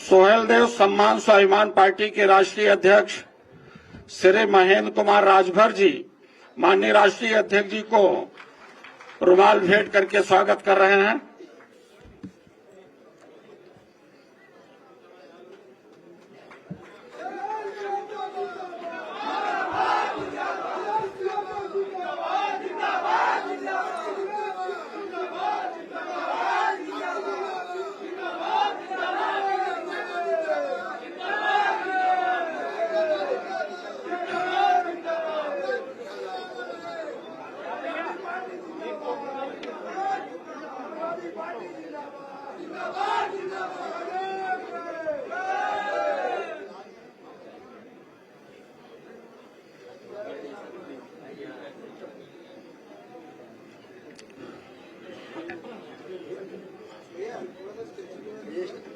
सोहेलदेव सम्मान स्वाभिमान पार्टी के राष्ट्रीय अध्यक्ष श्री महेंद्र कुमार राजभर जी माननीय राष्ट्रीय अध्यक्ष जी को रुमाल भेंट करके स्वागत कर रहे हैं।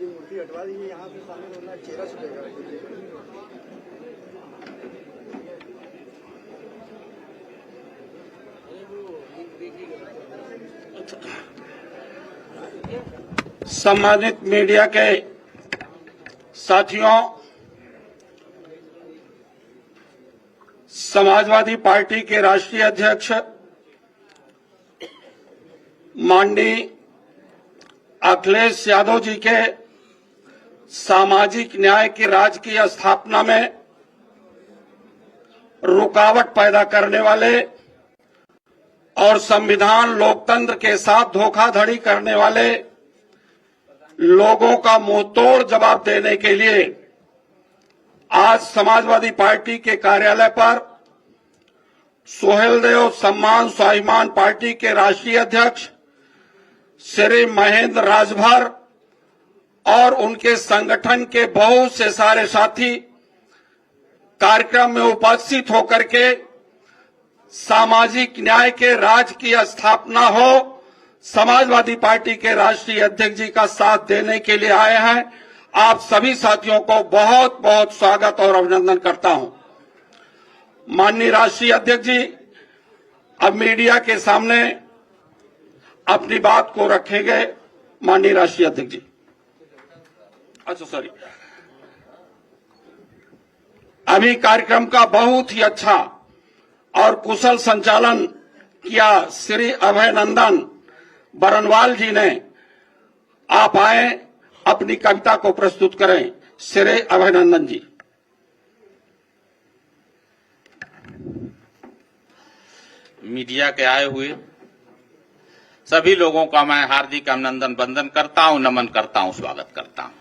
मूर्ति हटवा दीजिए, यहाँ पे शामिल होना चेहरा छुपेगा। सम्मानित मीडिया के साथियों, समाजवादी पार्टी के राष्ट्रीय अध्यक्ष माननीय अखिलेश यादव जी के सामाजिक न्याय के राज की स्थापना में रुकावट पैदा करने वाले और संविधान लोकतंत्र के साथ धोखाधड़ी करने वाले लोगों का मुंहतोड़ जवाब देने के लिए आज समाजवादी पार्टी के कार्यालय पर सोहेलदेव सम्मान स्वाभिमान पार्टी के राष्ट्रीय अध्यक्ष श्री महेंद्र राजभर और उनके संगठन के बहुत से सारे साथी कार्यक्रम में उपस्थित होकर के सामाजिक न्याय के राज की स्थापना हो, समाजवादी पार्टी के राष्ट्रीय अध्यक्ष जी का साथ देने के लिए आए हैं। आप सभी साथियों को बहुत बहुत स्वागत और अभिनंदन करता हूं। माननीय राष्ट्रीय अध्यक्ष जी अब मीडिया के सामने अपनी बात को रखेंगे। माननीय राष्ट्रीय अध्यक्ष जी। अच्छा सॉरी, अभी कार्यक्रम का बहुत ही अच्छा और कुशल संचालन किया श्री अभय नंदन बरनवाल जी ने। आप आए, अपनी कविता को प्रस्तुत करें। श्री अभय नंदन जी। मीडिया के आए हुए सभी लोगों का मैं हार्दिक अभिनंदन वंदन करता हूं, नमन करता हूं, स्वागत करता हूं।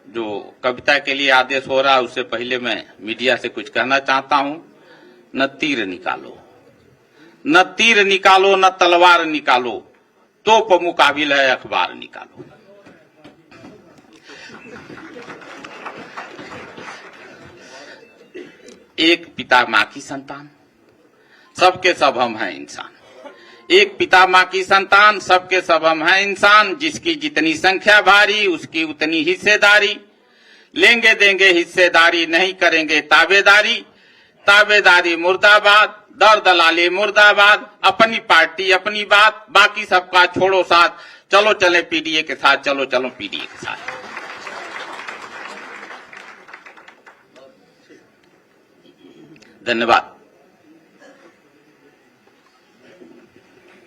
जो कविता के लिए आदेश हो रहा है उससे पहले मैं मीडिया से कुछ कहना चाहता हूं। न तीर निकालो, न तीर निकालो, न तलवार निकालो, तोप मुकाबिल है अखबार निकालो। एक पिता मां की संतान, सबके सब हम हैं इंसान। एक पिता मां की संतान, सबके सब हम हैं इंसान। जिसकी जितनी संख्या भारी उसकी उतनी हिस्सेदारी। लेंगे देंगे हिस्सेदारी, नहीं करेंगे ताबेदारी। ताबेदारी मुर्दाबाद, दर दलाली मुर्दाबाद। अपनी पार्टी अपनी बात, बाकी सबका छोड़ो साथ। चलो चले पीडीए के साथ, चलो चलो पीडीए के साथ। धन्यवाद।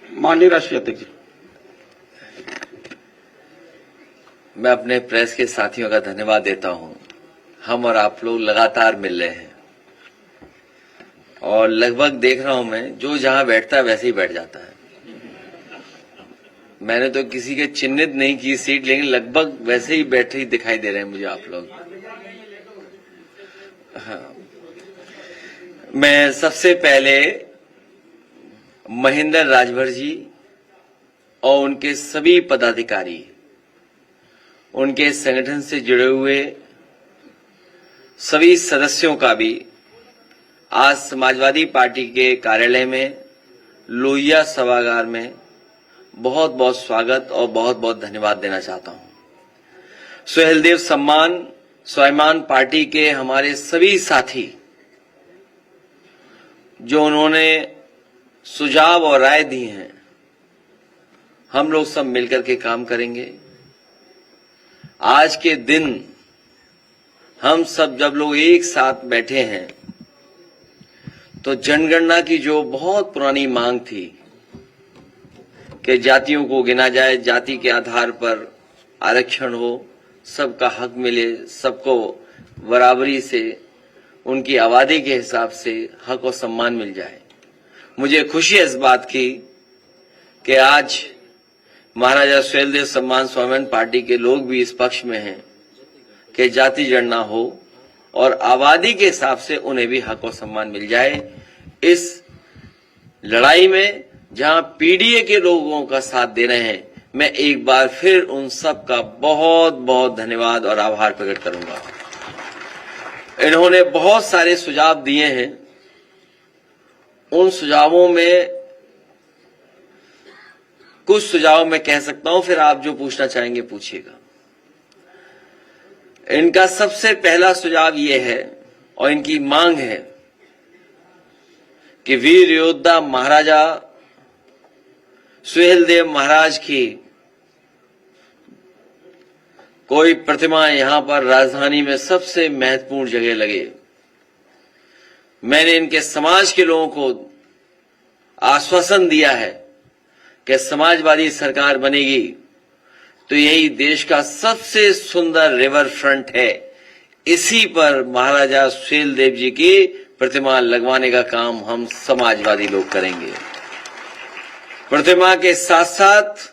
माननीय राष्ट्रीय अध्यक्ष जी। मैं अपने प्रेस के साथियों का धन्यवाद देता हूं। हम और आप लोग लगातार मिल रहे हैं और लगभग देख रहा हूं मैं, जो जहां बैठता है वैसे ही बैठ जाता है। मैंने तो किसी के चिन्हित नहीं की सीट, लेकिन लगभग वैसे ही बैठे ही दिखाई दे रहे हैं मुझे आप लोग। हाँ। मैं सबसे पहले महेंद्र राजभर जी और उनके सभी पदाधिकारी, उनके संगठन से जुड़े हुए सभी सदस्यों का भी आज समाजवादी पार्टी के कार्यालय में लोहिया सभागार में बहुत बहुत स्वागत और बहुत बहुत धन्यवाद देना चाहता हूं। सोहेलदेव सम्मान स्वाभिमान पार्टी के हमारे सभी साथी जो उन्होंने सुझाव और राय दी हैं, हम लोग सब मिलकर के काम करेंगे। आज के दिन हम सब जब लोग एक साथ बैठे हैं तो जनगणना की जो बहुत पुरानी मांग थी कि जातियों को गिना जाए, जाति के आधार पर आरक्षण हो, सबका हक मिले, सबको बराबरी से उनकी आबादी के हिसाब से हक और सम्मान मिल जाए। मुझे खुशी है इस बात की कि आज महाराजा सुहेलदेव सम्मान स्वाभिमान पार्टी के लोग भी इस पक्ष में हैं कि जाति गणना हो और आबादी के हिसाब से उन्हें भी हक और सम्मान मिल जाए। इस लड़ाई में जहां पीडीए के लोगों का साथ दे रहे हैं, मैं एक बार फिर उन सब का बहुत बहुत धन्यवाद और आभार प्रकट करूंगा। इन्होंने बहुत सारे सुझाव दिए हैं। उन सुझावों में कुछ सुझाव मैं कह सकता हूं, फिर आप जो पूछना चाहेंगे पूछिएगा। इनका सबसे पहला सुझाव यह है और इनकी मांग है कि वीर योद्धा महाराजा सुहेलदेव महाराज की कोई प्रतिमा यहां पर राजधानी में सबसे महत्वपूर्ण जगह लगे। मैंने इनके समाज के लोगों को आश्वासन दिया है कि समाजवादी सरकार बनेगी तो यही देश का सबसे सुंदर रिवर फ्रंट है, इसी पर महाराजा सुहेलदेव जी की प्रतिमा लगवाने का काम हम समाजवादी लोग करेंगे। प्रतिमा के साथ साथ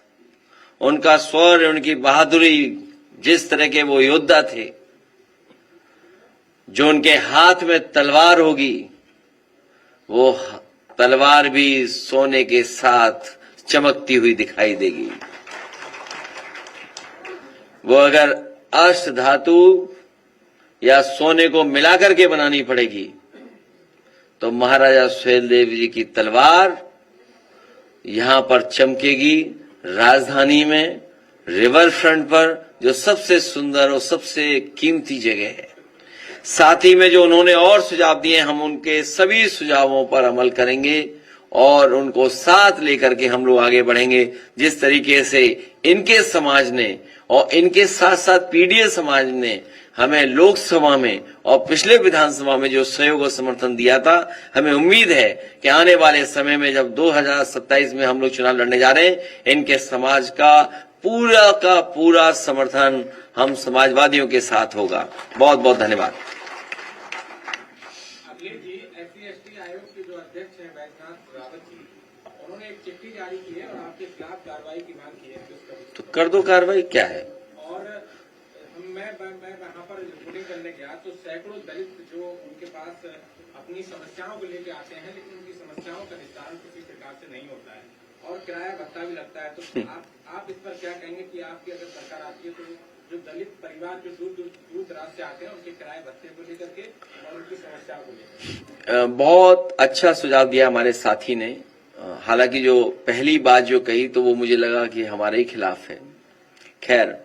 उनका शौर्य, उनकी बहादुरी, जिस तरह के वो योद्धा थे, जो उनके हाथ में तलवार होगी, वो तलवार भी सोने के साथ चमकती हुई दिखाई देगी। वो अगर अष्ट धातु या सोने को मिलाकर के बनानी पड़ेगी तो महाराजा सुहेलदेव जी की तलवार यहां पर चमकेगी, राजधानी में रिवर फ्रंट पर, जो सबसे सुंदर और सबसे कीमती जगह है। साथ ही में जो उन्होंने और सुझाव दिए, हम उनके सभी सुझावों पर अमल करेंगे और उनको साथ लेकर के हम लोग आगे बढ़ेंगे। जिस तरीके से इनके समाज ने और इनके साथ साथ पीडीए समाज ने हमें लोकसभा में और पिछले विधानसभा में जो सहयोग और समर्थन दिया था, हमें उम्मीद है कि आने वाले समय में जब 2027 में हम लोग चुनाव लड़ने जा रहे हैं, इनके समाज का पूरा समर्थन हम समाजवादियों के साथ होगा। बहुत बहुत धन्यवाद। अखिलेश जी, SC/ST आयोग के जो अध्यक्ष हैं बैजनाथ रावत जी, उन्होंने एक चिट्ठी जारी की है और आपके खिलाफ कार्रवाई की मांग की है। तो कर दो कार्रवाई, क्या है। और मैं वहाँ पर रिपोर्टिंग करने गया तो सैकड़ों दलित जो उनके पास अपनी समस्याओं को लेकर आते हैं, लेकिन उनकी समस्याओं का निस्तारण किसी प्रकार से नहीं होता है और किराया भत्ता भी लगता है। तो आप इस पर क्या कहेंगे कि आपकी अगर सरकार आती है तो जो दलित परिवार जो दूर दराज से आते हैं उनके किराए भत्ते को लेकर के और उनकी समस्याओं को लेकर। बहुत अच्छा सुझाव दिया हमारे साथी ने। हालांकि जो पहली बात जो कही तो वो मुझे लगा कि हमारे ही खिलाफ है। खैर,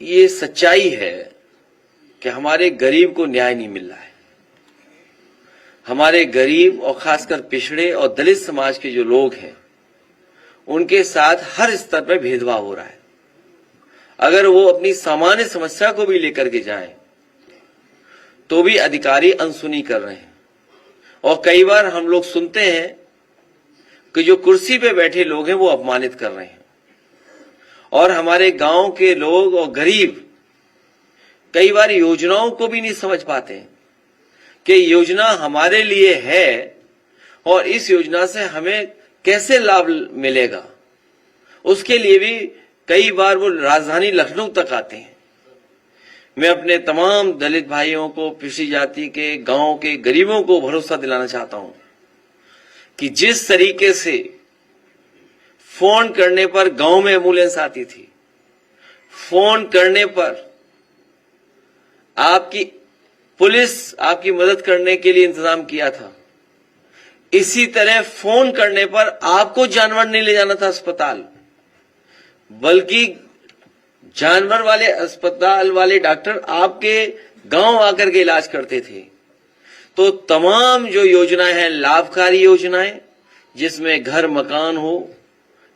ये सच्चाई है कि हमारे गरीब को न्याय नहीं मिल रहा है। हमारे गरीब और खासकर पिछड़े और दलित समाज के जो लोग हैं, उनके साथ हर स्तर पर भेदभाव हो रहा है। अगर वो अपनी सामान्य समस्या को भी लेकर के जाएं, तो भी अधिकारी अनसुनी कर रहे हैं। और कई बार हम लोग सुनते हैं कि जो कुर्सी पे बैठे लोग हैं वो अपमानित कर रहे हैं। और हमारे गांव के लोग और गरीब कई बार योजनाओं को भी नहीं समझ पाते कि योजना हमारे लिए है और इस योजना से हमें कैसे लाभ मिलेगा। उसके लिए भी कई बार वो राजधानी लखनऊ तक आते हैं। मैं अपने तमाम दलित भाइयों को, पिछड़ी जाति के, गांव के गरीबों को भरोसा दिलाना चाहता हूं कि जिस तरीके से फोन करने पर गांव में एम्बुलेंस आती थी, फोन करने पर आपकी पुलिस आपकी मदद करने के लिए इंतजाम किया था, इसी तरह फोन करने पर आपको जानवर नहीं ले जाना था अस्पताल, बल्कि जानवर वाले अस्पताल वाले डॉक्टर आपके गांव आकर के इलाज करते थे। तो तमाम जो योजनाएं हैं, लाभकारी योजनाएं, जिसमें घर मकान हो,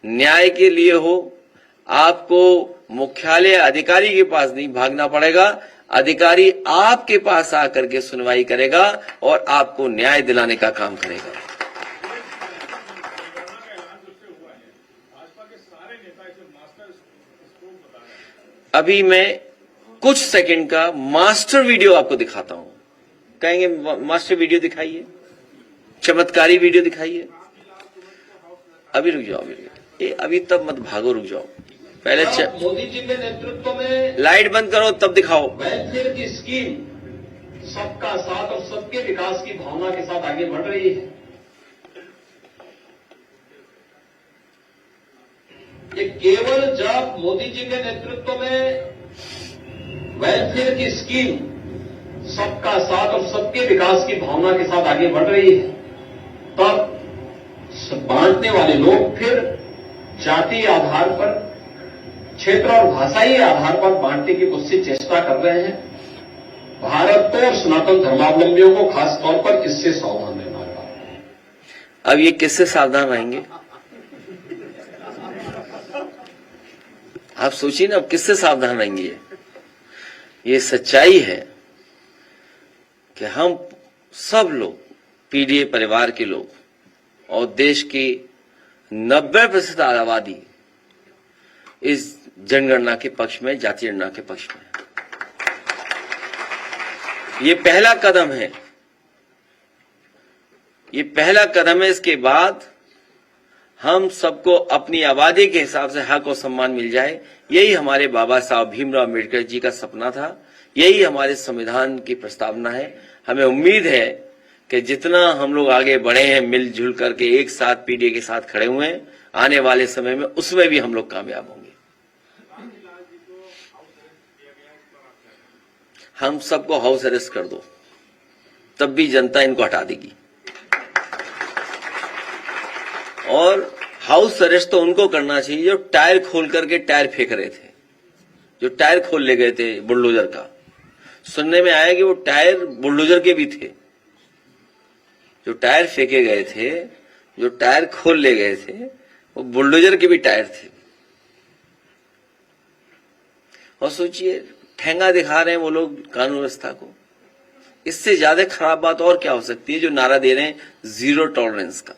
न्याय के लिए हो, आपको मुख्यालय अधिकारी के पास नहीं भागना पड़ेगा, अधिकारी आपके पास आकर के सुनवाई करेगा और आपको न्याय दिलाने का काम करेगा। अभी मैं कुछ सेकंड का मास्टर वीडियो आपको दिखाता हूं। कहेंगे मास्टर वीडियो दिखाइए, चमत्कारी वीडियो दिखाइए। अभी रुक जाओ, अभी तब मत भागो, रुक जाओ। पहले मोदी जी के नेतृत्व में लाइट बंद करो तब दिखाओ। वेलफेयर की स्कीम सबका साथ और सबके विकास की भावना के साथ आगे बढ़ रही है। ये केवल जब मोदी जी के नेतृत्व में वेलफेयर की स्कीम सबका साथ और सबके विकास की भावना के साथ आगे बढ़ रही है, तब बांटने वाले लोग फिर जातीय आधार पर, क्षेत्र और भाषाई आधार पर बांटने की कोशिश चेष्टा कर रहे हैं। भारत को और सनातन धर्मावलंबियों को खास तौर पर इससे सावधान रहना होगा। अब ये किससे सावधान रहेंगे? आप सोचिए ना, अब किससे सावधान रहेंगे? ये सच्चाई है कि हम सब लोग, पीडीए परिवार के लोग और देश की 90% आबादी इस जनगणना के पक्ष में, जातीय जनगणना के पक्ष में। ये पहला कदम है, ये पहला कदम है। इसके बाद हम सबको अपनी आबादी के हिसाब से हक और सम्मान मिल जाए, यही हमारे बाबा साहब भीमराव अम्बेडकर जी का सपना था, यही हमारे संविधान की प्रस्तावना है। हमें उम्मीद है कि जितना हम लोग आगे बढ़े हैं, मिलजुल करके एक साथ पीडीए के साथ खड़े हुए हैं, आने वाले समय में उसमें भी हम लोग कामयाब होंगे। हम सबको हाउस अरेस्ट कर दो, तब भी जनता इनको हटा देगी। और हाउस अरेस्ट तो उनको करना चाहिए जो टायर खोल करके टायर फेंक रहे थे, जो टायर खोल ले गए थे बुलडोजर का। सुनने में आया कि वो टायर बुलडोजर के भी थे, जो टायर फेंके गए थे, जो टायर खोल ले गए थे, वो बुलडोजर के भी टायर थे। और सोचिए, ठेंगा दिखा रहे हैं वो लोग कानून व्यवस्था को। इससे ज्यादा खराब बात और क्या हो सकती है जो नारा दे रहे हैं जीरो टॉलरेंस का।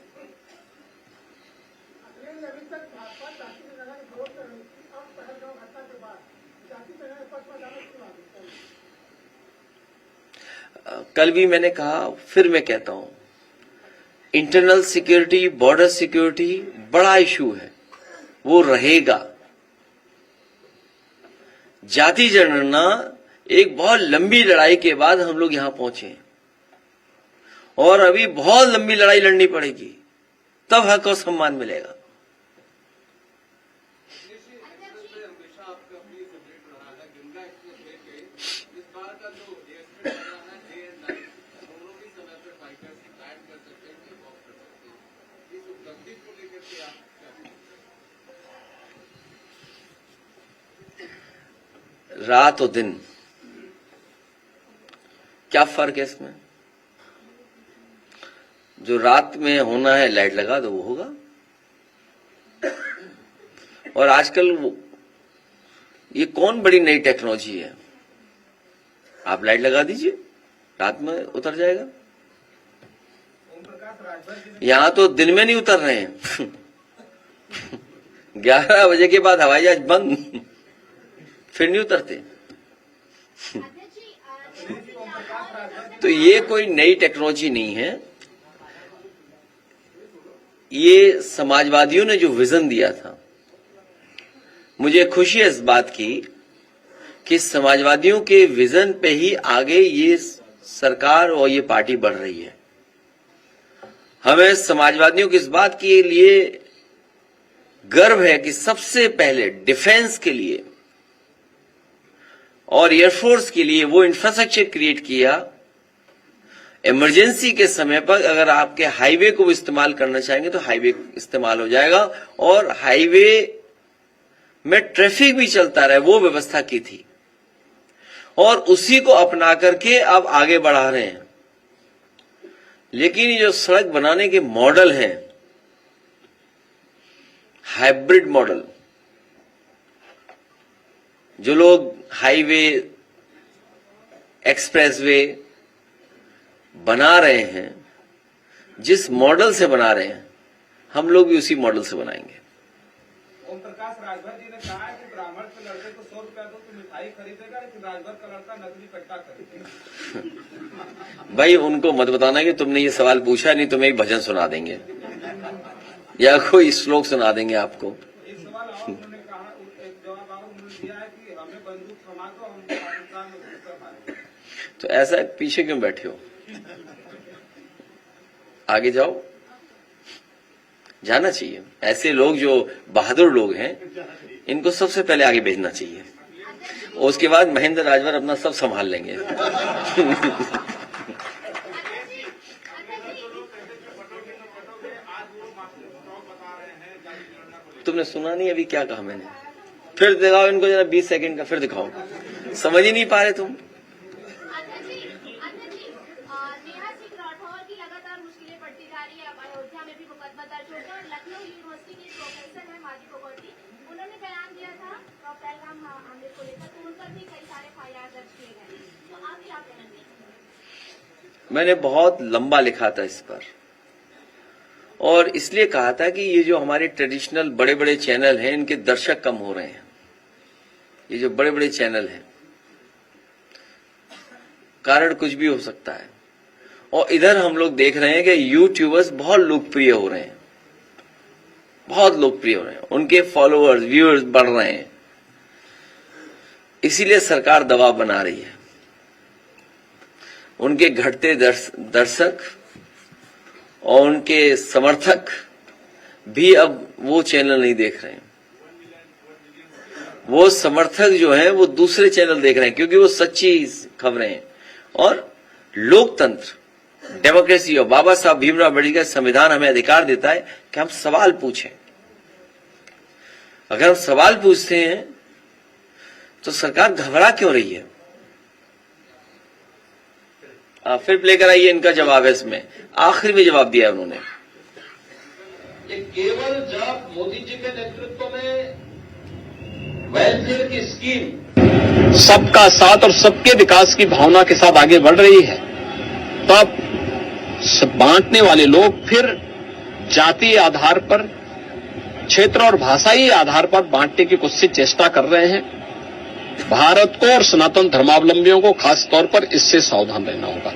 कल भी मैंने कहा, फिर मैं कहता हूं, इंटरनल सिक्योरिटी, बॉर्डर सिक्योरिटी बड़ा इशू है, वो रहेगा। जाति जनगणना एक बहुत लंबी लड़ाई के बाद हम लोग यहां पहुंचे और अभी बहुत लंबी लड़ाई लड़नी पड़ेगी, तब हक और सम्मान मिलेगा। रात और दिन क्या फर्क है इसमें? जो रात में होना है लाइट लगा दो, वो होगा। और आजकल ये कौन बड़ी नई टेक्नोलॉजी है? आप लाइट लगा दीजिए, रात में उतर जाएगा। यहां तो दिन में नहीं उतर रहे हैं 11 बजे के बाद हवाई जहाज बंद, फिर नहीं उतरते। तो ये कोई नई टेक्नोलॉजी नहीं है। ये समाजवादियों ने जो विजन दिया था, मुझे खुशी है इस बात की कि समाजवादियों के विजन पे ही आगे ये सरकार और ये पार्टी बढ़ रही है। हमें समाजवादियों की इस बात के लिए गर्व है कि सबसे पहले डिफेंस के लिए और एयरफोर्स के लिए वो इंफ्रास्ट्रक्चर क्रिएट किया। इमरजेंसी के समय पर अगर आपके हाईवे को इस्तेमाल करना चाहेंगे तो हाईवे इस्तेमाल हो जाएगा, और हाईवे में ट्रैफिक भी चलता रहे, वो व्यवस्था की थी। और उसी को अपना करके अब आगे बढ़ा रहे हैं। लेकिन ये जो सड़क बनाने के मॉडल हैं, हाइब्रिड मॉडल, जो लोग हाईवे, एक्सप्रेसवे बना रहे हैं, जिस मॉडल से बना रहे हैं, हम लोग भी उसी मॉडल से बनाएंगे। ओम प्रकाश राजभर जी ने कहा है कि ब्राह्मण के लड़के को 100 रुपया दो तो मिठाई खरीदेगा, लेकिन राजभर का लड़का नकली कट्टा खरीदेगा। भाई उनको मत बताना कि तुमने ये सवाल पूछा, नहीं तुम्हें एक भजन सुना देंगे या कोई श्लोक सुना देंगे आपको। एक सवाल और उन्होंने कहा, एक जवाब और उन्होंने दिया है कि हमें बंदूक थमा दो, हम पाकिस्तान में घुसकर मारेंगे। तो ऐसा पीछे क्यों बैठे हो? आगे जाओ, जाना चाहिए। ऐसे लोग जो बहादुर लोग हैं, इनको सबसे पहले आगे भेजना चाहिए, और उसके बाद महेंद्र राजभर अपना सब संभाल लेंगे। तुमने सुना नहीं अभी क्या कहा मैंने? फिर दिखाओ इनको जरा 20 सेकंड का, फिर दिखाओ। समझ ही नहीं पा रहे तुम। नेहा सिंह राठौर की लगातार मुश्किलें बढ़ती जा रही है। अब अयोध्या में भी मुकदमा दर्ज हो गया और लखनऊ यूनिवर्सिटी के प्रोफेसर हैं माजी फोगाटी, उन्होंने बयान दिया था पहलगाम हमले को लेकर, तो उन पर भी कई सारे FIR दर्ज किए गए। तो आप क्या कहेंगे? मैंने बहुत लंबा लिखा था इस पर, और इसलिए कहा था कि ये जो हमारे ट्रेडिशनल बड़े बड़े चैनल हैं, इनके दर्शक कम हो रहे हैं। ये जो बड़े बड़े चैनल हैं, कारण कुछ भी हो सकता है। और इधर हम लोग देख रहे हैं कि यूट्यूबर्स बहुत लोकप्रिय हो रहे हैं, बहुत लोकप्रिय हो रहे हैं, उनके फॉलोअर्स, व्यूअर्स बढ़ रहे हैं। इसीलिए सरकार दबाव बना रही है। उनके घटते दर्शक और उनके समर्थक भी अब वो चैनल नहीं देख रहे हैं। वो समर्थक जो हैं वो दूसरे चैनल देख रहे हैं, क्योंकि वो सच्ची खबरें हैं। और लोकतंत्र, डेमोक्रेसी और बाबा साहब भीमराव अम्बेडकर का संविधान हमें अधिकार देता है कि हम सवाल पूछें। अगर हम सवाल पूछते हैं तो सरकार घबरा क्यों रही है? फिर प्ले कराइए इनका जवाब है, इसमें आखिर में जवाब दिया है उन्होंने। ये केवल जब मोदी जी के नेतृत्व में वेलफेयर की स्कीम सबका साथ और सबके विकास की भावना के साथ आगे बढ़ रही है, तब बांटने वाले लोग फिर जातीय आधार पर, क्षेत्र और भाषाई आधार पर बांटने की कुछ चेष्टा कर रहे हैं। भारत को और सनातन धर्मावलंबियों को खास तौर पर इससे सावधान रहना होगा।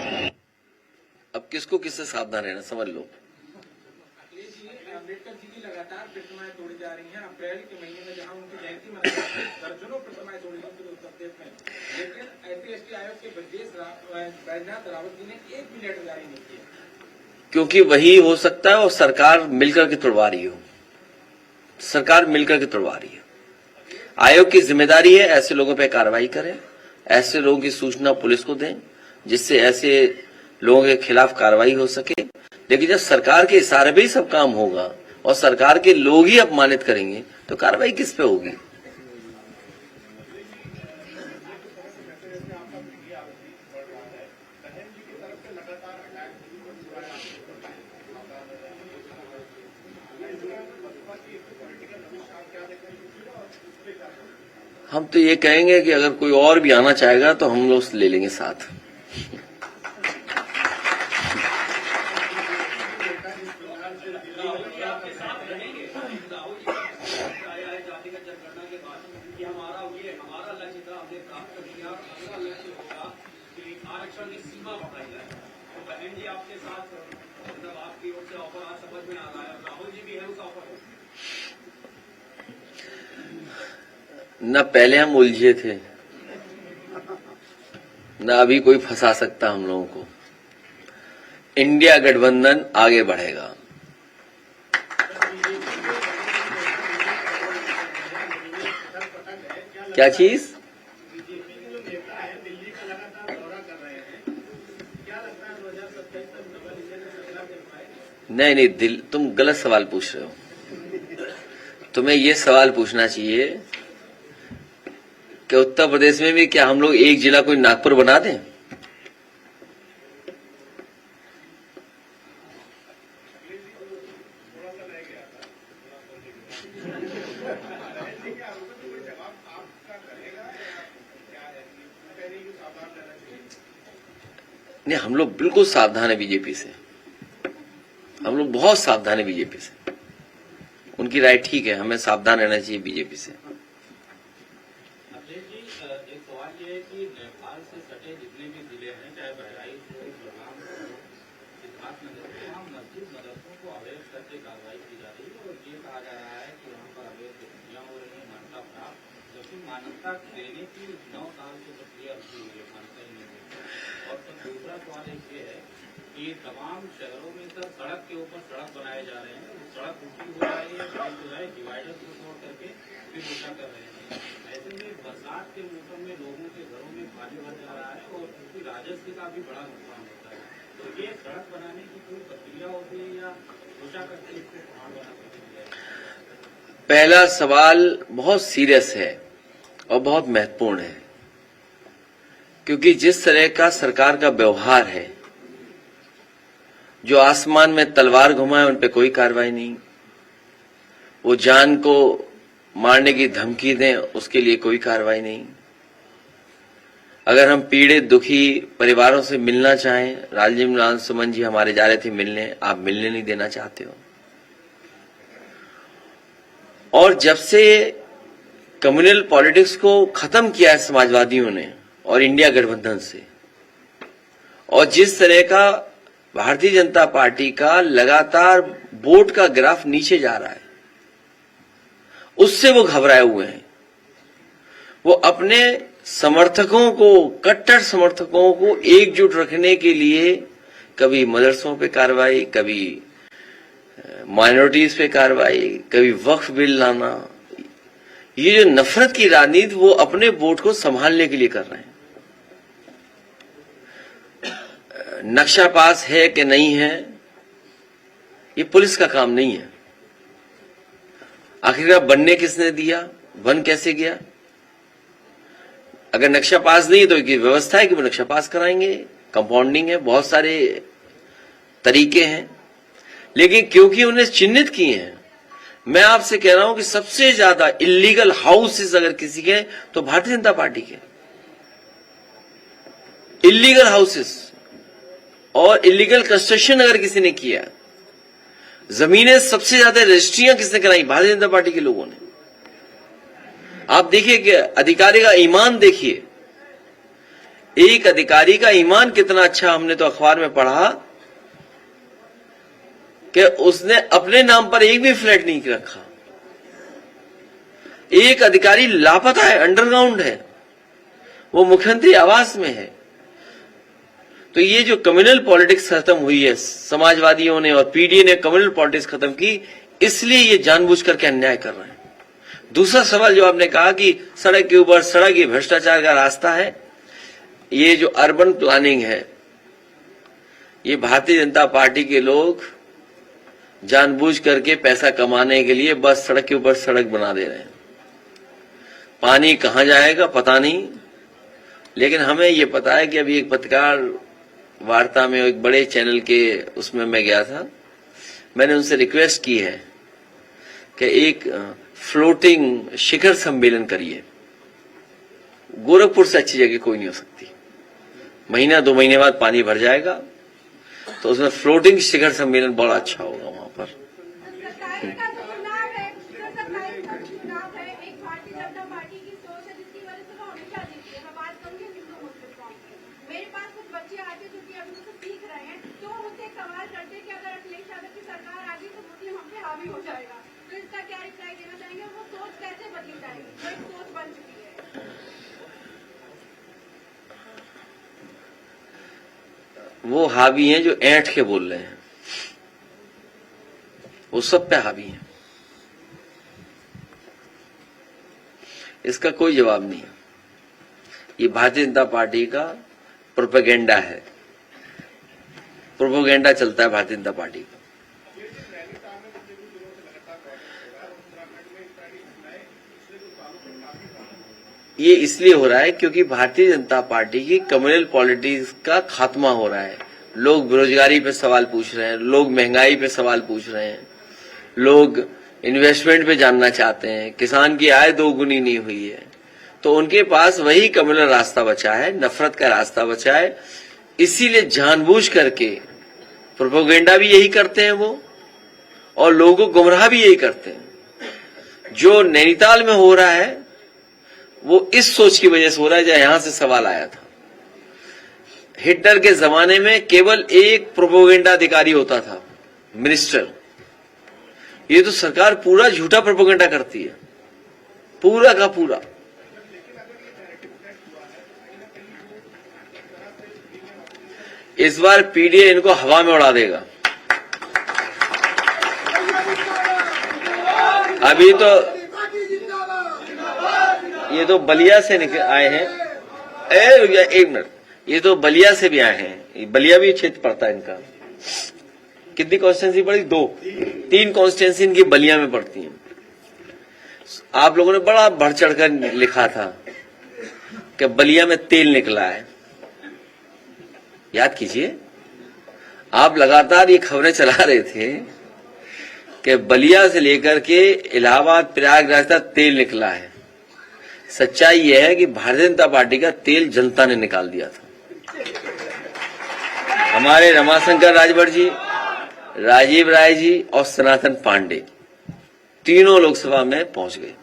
अब किसको किससे सावधान रहना, समझ लो। अखिलेश जी, अम्बेडकर जी की लगातार प्रतिमाएं तोड़ी जा रही हैं। अप्रैल के महीने में जहां उनकी जयंती मनाई जाती है, दर्जनों प्रतिमाएं तोड़ी गई उत्तर प्रदेश में, लेकिन SC/ST आयोग के बैजनाथ रावत जी ने एक भी लेटर जारी नहीं किया। क्योंकि वही हो सकता है और सरकार मिलकर के तोड़वा रही हो। सरकार मिलकर के तोड़वा रही है। आयोग की जिम्मेदारी है ऐसे लोगों पर कार्रवाई करें, ऐसे लोगों की सूचना पुलिस को दें, जिससे ऐसे लोगों के खिलाफ कार्रवाई हो सके। लेकिन जब सरकार के इशारे पे ही सब काम होगा और सरकार के लोग ही अपमानित करेंगे, तो कार्रवाई किस पे होगी? हम तो ये कहेंगे कि अगर कोई और भी आना चाहेगा तो हम लोग ले लेंगे साथ। न पहले हम उलझे थे, न अभी कोई फंसा सकता हम लोगों को। इंडिया गठबंधन आगे बढ़ेगा। क्या चीज? नहीं नहीं, तुम गलत सवाल पूछ रहे हो। तुम्हें ये सवाल पूछना चाहिए कि उत्तर प्रदेश में भी क्या हम लोग एक जिला कोई नागपुर बना दें? नहीं, हम लोग बिल्कुल सावधान है बीजेपी से, हम लोग बहुत सावधान है बीजेपी से। उनकी राय ठीक है, हमें सावधान रहना चाहिए बीजेपी से। अखिलेश जी, एक सवाल ये है कि नेपाल से सटे जितने भी जिले हैं, चाहे बहराइच हो, बलराम हो, सिद्धार्थनगर हो, वहाँ मस्जिद मदरसों को अवैध करके कार्रवाई की जा रही है और ये कहा जा रहा है कि वहाँ पर अवैध गतिविधियां हो रही है, मान्यता प्राप्त, जबकि मान्यता देने की 9 साल से प्रक्रिया शुरू हुई है, मान्यता ही नहीं देती। और फिर दूसरा सवाल एक ये है कि तमाम शहरों में सर सड़क के ऊपर सड़क बनाए जा रहे हैं, सड़क ऊंची हो रही है, जो है डिवाइडर को तोड़ करके फिर ऊंचा कर रहे हैं। ऐसे में बरसात के मौसम में लोगों के घरों में पानी भर जा रहा है और उसकी राजस्व का भी बड़ा नुकसान होता है। तो ये सड़क बनाने की कोई प्रक्रिया होती है या ऊंचा करके इसको पहाड़ बना सकते हैं? पहला सवाल बहुत सीरियस है और बहुत महत्वपूर्ण है, क्योंकि जिस तरह का सरकार का व्यवहार है, जो आसमान में तलवार घुमाए उन पे कोई कार्रवाई नहीं, वो जान को मारने की धमकी दें उसके लिए कोई कार्रवाई नहीं। अगर हम पीड़ित दुखी परिवारों से मिलना चाहें, राजीव लाल सुमन जी हमारे जा रहे थे मिलने, आप मिलने नहीं देना चाहते हो। और जब से कम्युनल पॉलिटिक्स को खत्म किया है समाजवादियों ने और इंडिया गठबंधन से, और जिस तरह का भारतीय जनता पार्टी का लगातार वोट का ग्राफ नीचे जा रहा है, उससे वो घबराए हुए हैं। वो अपने समर्थकों को, कट्टर समर्थकों को एकजुट रखने के लिए कभी मदरसों पे कार्रवाई, कभी माइनॉरिटीज पे कार्रवाई, कभी वक्फ बिल लाना, ये जो नफरत की राजनीति वो अपने वोट को संभालने के लिए कर रहे हैं। नक्शा पास है कि नहीं है, ये पुलिस का काम नहीं है। आखिरकार बनने किसने दिया, बन कैसे गया? अगर नक्शा पास नहीं है तो एक व्यवस्था है कि वो नक्शा पास कराएंगे, कंपाउंडिंग है, बहुत सारे तरीके हैं, लेकिन क्योंकि उन्हें चिन्हित किए हैं, मैं आपसे कह रहा हूं कि सबसे ज्यादा इलीगल हाउसेस अगर किसी के तो भारतीय जनता पार्टी के इलीगल हाउसेस और इलीगल कंस्ट्रक्शन अगर किसी ने किया, जमीनें सबसे ज्यादा रजिस्ट्रियां किसने कराई? भारतीय जनता पार्टी के लोगों ने। आप देखिए कि अधिकारी का ईमान देखिए, एक अधिकारी का ईमान कितना अच्छा, हमने तो अखबार में पढ़ा कि उसने अपने नाम पर एक भी फ्लैट नहीं रखा। एक अधिकारी लापता है, अंडरग्राउंड है, वो मुख्यमंत्री आवास में है। तो ये जो कम्युनल पॉलिटिक्स खत्म हुई है, समाजवादियों ने और पीडीए ने कम्युनल पॉलिटिक्स खत्म की, इसलिए ये जानबूझ करके अन्याय कर रहे हैं। दूसरा सवाल जो आपने कहा कि सड़क के ऊपर सड़क, ये भ्रष्टाचार का रास्ता है। ये जो अर्बन प्लानिंग है, ये भारतीय जनता पार्टी के लोग जानबूझ करके पैसा कमाने के लिए बस सड़क के ऊपर सड़क बना दे रहे हैं। पानी कहां जाएगा पता नहीं, लेकिन हमें ये पता है कि अभी एक पत्रकार वार्ता में एक बड़े चैनल के उसमें मैं गया था, मैंने उनसे रिक्वेस्ट की है कि एक फ्लोटिंग शिखर सम्मेलन करिए। गोरखपुर से अच्छी जगह कोई नहीं हो सकती। महीना 2 महीने बाद पानी भर जाएगा, तो उसमें फ्लोटिंग शिखर सम्मेलन बड़ा अच्छा होगा वहां पर। सरकार का जो चुनाव है, एक भारतीय जनता पार्टी की सोच है जिसकी वजह से वो हमेशा जीतती है। मैं बात करूंगी हिंदू मुस्लिम कौम की। मेरे पास कुछ बच्चे आते जो कि अभी से सीख रहे हैं, तो वो मुझसे एक सवाल करते कि अगर अखिलेश यादव की सरकार आ गई तो मुस्लिम हम पे हावी हो जाएगा, तो इसका क्या रिप्लाई देना चाहेंगे? वो सोच कैसे बदली जाएगी जो एक सोच बन चुकी है? वो हावी हैं जो ऐंठ के बोल रहे हैं, वो सब पे हावी हैं। इसका कोई जवाब नहीं है। ये भारतीय जनता पार्टी का प्रोपेगेंडा है, प्रोपेगेंडा चलता है भारतीय जनता पार्टी का। ये इसलिए हो रहा है क्योंकि भारतीय जनता पार्टी की कम्युनल पॉलिटिक्स का खात्मा हो रहा है। लोग बेरोजगारी पे सवाल पूछ रहे हैं, लोग महंगाई पे सवाल पूछ रहे हैं, लोग इन्वेस्टमेंट पे जानना चाहते हैं, किसान की आय 2 गुनी नहीं हुई है। तो उनके पास वही कम्युनल रास्ता बचा है, नफरत का रास्ता बचा है इसीलिए जानबूझ करके प्रोपेगेंडा भी यही करते हैं वो, और लोगों को गुमराह भी यही करते हैं। जो नैनीताल में हो रहा है वो इस सोच की वजह से हो रहा है, जहां यहां से सवाल आया था। हिटलर के जमाने में केवल एक प्रोपेगेंडा अधिकारी होता था, मिनिस्टर। ये तो सरकार पूरा झूठा प्रोपेगेंडा करती है, पूरा का पूरा। इस बार पीडीए इनको हवा में उड़ा देगा। अभी तो ये तो बलिया से निकल आए हैं। एक मिनट, ये तो बलिया से भी आए हैं। बलिया भी क्षेत्र पड़ता है इनका। कितनी कॉन्स्टिट्यूंसी पड़ी? 3 कॉन्स्टिट्यूंसी इनकी बलिया में पड़ती हैं। आप लोगों ने बड़ा बढ़ चढ़कर लिखा था कि बलिया में तेल निकला है। याद कीजिए, आप लगातार ये खबरें चला रहे थे कि बलिया से लेकर के इलाहाबाद प्रयागराज तक तेल निकला है। सच्चाई यह है कि भारतीय जनता पार्टी का तेल जनता ने निकाल दिया था। हमारे रमाशंकर राजभर जी, राजीव राय जी और सनातन पांडे तीनों लोकसभा में पहुंच गए।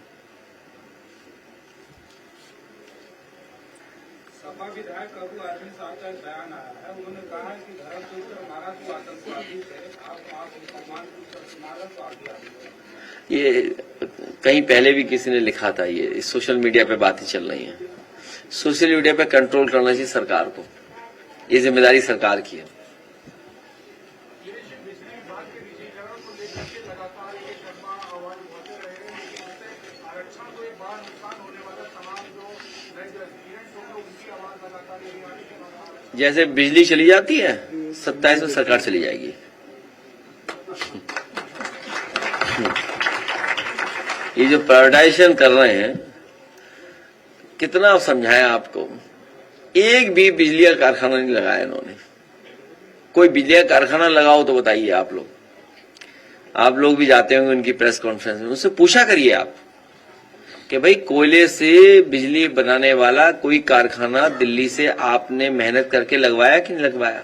सपा विधायक अबू अरविंद साहब का एक बयान आया है। उन्होंने कहा है कि धर्म के ऊपर हमारा जो आतंकवादी थे, आप मुसलमान के ऊपर मारा तो आगे। ये कहीं पहले भी किसी ने लिखा था। ये सोशल मीडिया पे बातें चल रही हैं। सोशल मीडिया पे कंट्रोल करना चाहिए सरकार को। ये जिम्मेदारी सरकार की है। जैसे बिजली चली जाती है 27 में सरकार चली जाएगी। ये जो प्राइवेटाइजेशन कर रहे हैं, कितना समझाया आपको। एक भी बिजली का कारखाना नहीं लगाया इन्होंने। कोई बिजली का कारखाना लगाओ तो बताइए। आप लोग भी जाते होंगे उनकी प्रेस कॉन्फ्रेंस में, उससे पूछा करिए आप कि भाई कोयले से बिजली बनाने वाला कोई कारखाना दिल्ली से आपने मेहनत करके लगवाया कि नहीं लगवाया?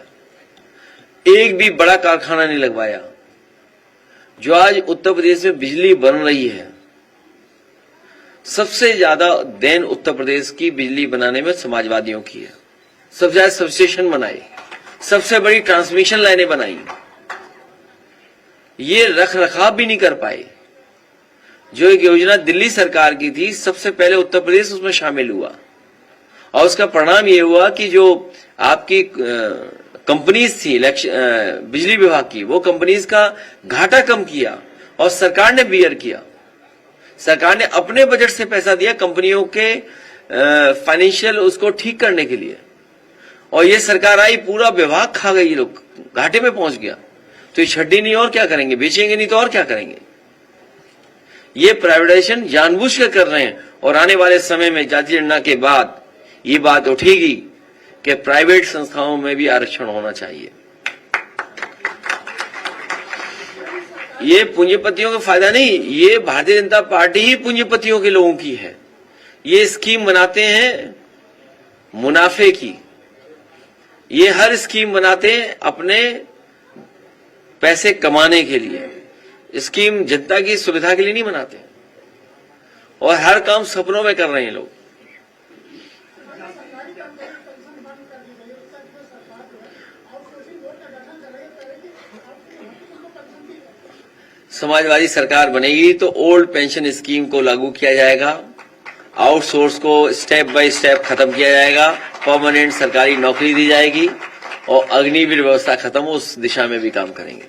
एक भी बड़ा कारखाना नहीं लगवाया। जो आज उत्तर प्रदेश में बिजली बन रही है, सबसे ज्यादा देन उत्तर प्रदेश की बिजली बनाने में समाजवादियों की है। सबसे ज्यादा सबस्टेशन बनाए, सबसे बड़ी ट्रांसमिशन लाइनें बनाई। ये रख रखाव भी नहीं कर पाए। जो एक योजना दिल्ली सरकार की थी, सबसे पहले उत्तर प्रदेश उसमें शामिल हुआ, और उसका परिणाम ये हुआ कि जो आपकी कंपनीज थी बिजली विभाग की, वो कंपनीज का घाटा कम किया और सरकार ने बियर किया। सरकार ने अपने बजट से पैसा दिया कंपनियों के फाइनेंशियल उसको ठीक करने के लिए, और ये सरकार आई, पूरा विभाग खा गई। लोग घाटे में पहुंच गया। तो ये छड्डी नहीं और क्या करेंगे? बेचेंगे नहीं तो और क्या करेंगे? ये प्राइवेटाइजेशन जानबूझ कर रहे हैं, और आने वाले समय में जातीय जनगणना के बाद ये बात उठेगी कि प्राइवेट संस्थाओं में भी आरक्षण होना चाहिए। ये पूंजीपतियों का फायदा नहीं, ये भारतीय जनता पार्टी ही पूंजीपतियों के लोगों की है। ये स्कीम बनाते हैं मुनाफे की। ये हर स्कीम बनाते हैं अपने पैसे कमाने के लिए। स्कीम जनता की सुविधा के लिए नहीं बनाते, और हर काम सपनों में कर रहे हैं लोग। समाजवादी सरकार बनेगी तो ओल्ड पेंशन स्कीम को लागू किया जाएगा, आउटसोर्स को स्टेप बाय स्टेप खत्म किया जाएगा, परमानेंट सरकारी नौकरी दी जाएगी, और अग्निवीर व्यवस्था खत्म हो, उस दिशा में भी काम करेंगे।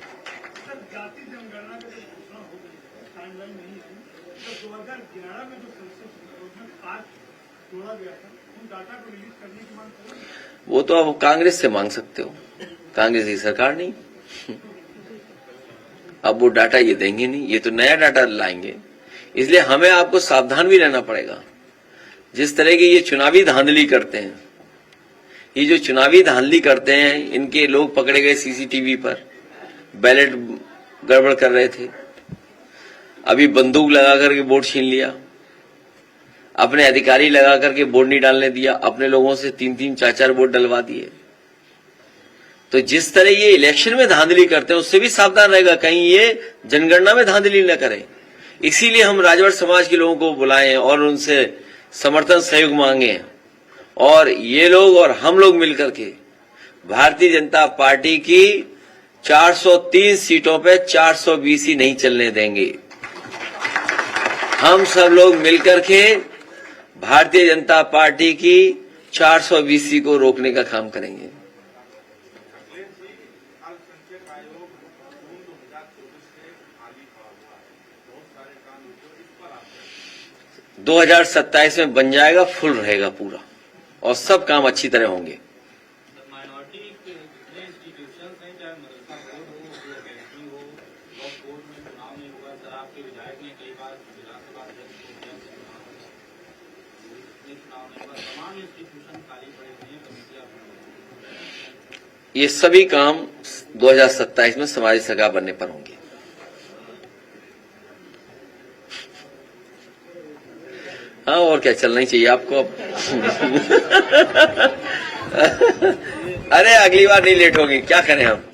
वो तो आप कांग्रेस से मांग सकते हो, कांग्रेस की सरकार नहीं। अब वो डाटा ये देंगे नहीं, ये तो नया डाटा लाएंगे। इसलिए हमें आपको सावधान भी रहना पड़ेगा। जिस तरह की ये चुनावी धांधली करते हैं, ये जो चुनावी धांधली करते हैं, इनके लोग पकड़े गए सीसीटीवी पर, बैलेट गड़बड़ कर रहे थे, अभी बंदूक लगा करके वोट छीन लिया, अपने अधिकारी लगा करके वोट नहीं डालने दिया, अपने लोगों से 3-3, 4-4 वोट डलवा दिए। तो जिस तरह ये इलेक्शन में धांधली करते हैं उससे भी सावधान रहेगा, कहीं ये जनगणना में धांधली न करें। इसीलिए हम राजभर समाज के लोगों को बुलाए और उनसे समर्थन सहयोग मांगे, और ये लोग और हम लोग मिलकर के भारतीय जनता पार्टी की 430 सीटों पे 420 ही नहीं चलने देंगे। हम सब लोग मिलकर के भारतीय जनता पार्टी की 420 को रोकने का काम करेंगे। 2027 में बन जाएगा, फुल रहेगा पूरा, और सब काम अच्छी तरह होंगे। माइनॉरिटी के जितने इंस्टीट्यूशन हैं, चाहे मदरसा बोर्ड हो, अकेडमी हो, वक्फ बोर्ड में चुनाव नहीं हुआ, सर आपके विधायक ने कई बार विधानसभा अध्यक्ष को दिया चुनाव नहीं हुआ, तमाम इंस्टीट्यूशन खाली पड़े हुए हैं, कमेटियां। ये सभी काम 2027 में समाजी सरकार बनने पर होंगे। हाँ, और क्या, चलना ही चाहिए आपको अब। अरे अगली बार नहीं लेट होगी, क्या करें हम।